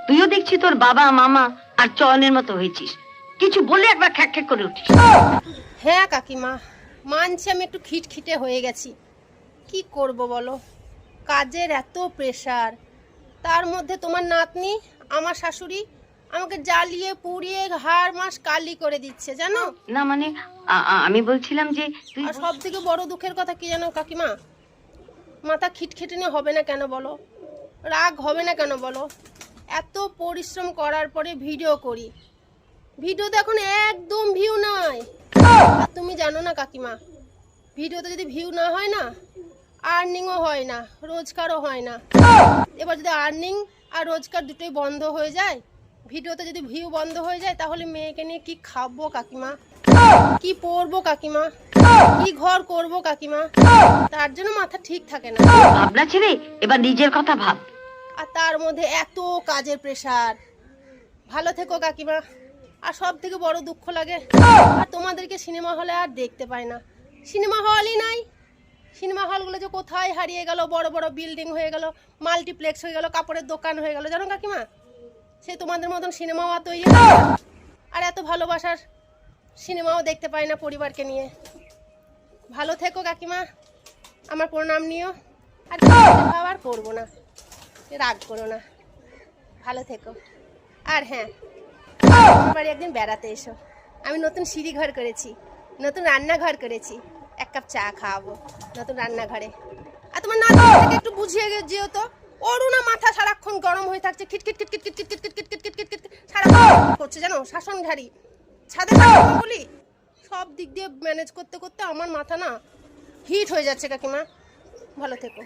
তুইও দেখছি তোর বাবা মামা আর চয়নের মতো হয়েছিস, কিছু বলে একবার খ্যাক খ্যাক করে উঠিস। হ্যাঁ কাকিমা, মানছি আমি একটু খিটখিটে হয়ে গেছি। কি করব বলো, কাজের এত প্রেশার, তার মধ্যে তোমার নাতনি আমার শাশুড়ি আমাকে জ্বালিয়ে পুড়িয়ে হাড় মাস কালি করে দিচ্ছে জানো না মানে আমি বলছিলাম যে তুই আর সব থেকে বড় দুঃখের কথা কি জানো কাকিমা, মাথা খিটখিটে হবে না কেন বলো, রাগ হবে না কেন বলো? এত পরিশ্রম করার পরে ভিডিও করি, ভিডিওতে এখন একদম ভিউ নাই। আর তুমি জানো না কাকিমা, ভিডিওতে যদি ভিউ না হয় না, আর্নিংও হয় না, রোজগারও হয় না। এবার যদি আর্নিং আর রোজগার দুটোই বন্ধ হয়ে যায়, ভিডিওতে যদি ভিউ বন্ধ হয়ে যায়, তাহলে মেয়েকে নিয়ে কি খাবো কাকিমা, কি পরবো কাকিমা, কি ঘর করবো কাকিমা? তার জন্য মাথা ঠিক থাকে না। ভাবনা ছেড়ে এবার নিজের কথা ভাব। আর তার মধ্যে এত কাজের প্রেশার। ভালো থেকো কাকিমা। আর সব থেকে বড় দুঃখ লাগে, আর তোমাদেরকে সিনেমা হলে আর দেখতে পাই না। সিনেমা হলই নাই, সিনেমা হলগুলো যে কোথায় হারিয়ে গেল, বড় বড় বিল্ডিং হয়ে গেল, মাল্টিপ্লেক্স হয়ে গেল, কাপড়ের দোকান হয়ে গেল জানো কাকিমা। সে তোমাদের মতন সিনেমাও তৈরি হয় না, আর এত ভালোবাসার সিনেমাও দেখতে পাই না পরিবারকে নিয়ে। ভালো থেকো কাকিমা, আমার প্রণাম নিও। আর খাবার করবো না, রাগ করো না, ভালো থেকো। আর হ্যাঁ, আমার বাড়ি একদিন বেড়াতে এসো, আমি নতুন সিঁড়ি ঘর করেছি, নতুন রান্নাঘর করেছি, এক কাপ চা খাওয়াবো নতুন রান্নাঘরে। আর তোমার নাতিকে একটু বুঝিয়ে যেও তো, ওরও না মাথা সারাক্ষণ গরম হয়ে থাকছে, খিটখিট খিটখিট খিটখিট খিটখিট খিটখিট খিটখিট খিটখিট সারাক্ষণ করছে জানো, শাসনঝাড়ি। ছাদে বলি সব দিক দিয়ে ম্যানেজ করতে করতে আমার মাথা না হিট হয়ে যাচ্ছে কাকিমা। ভালো থেকো।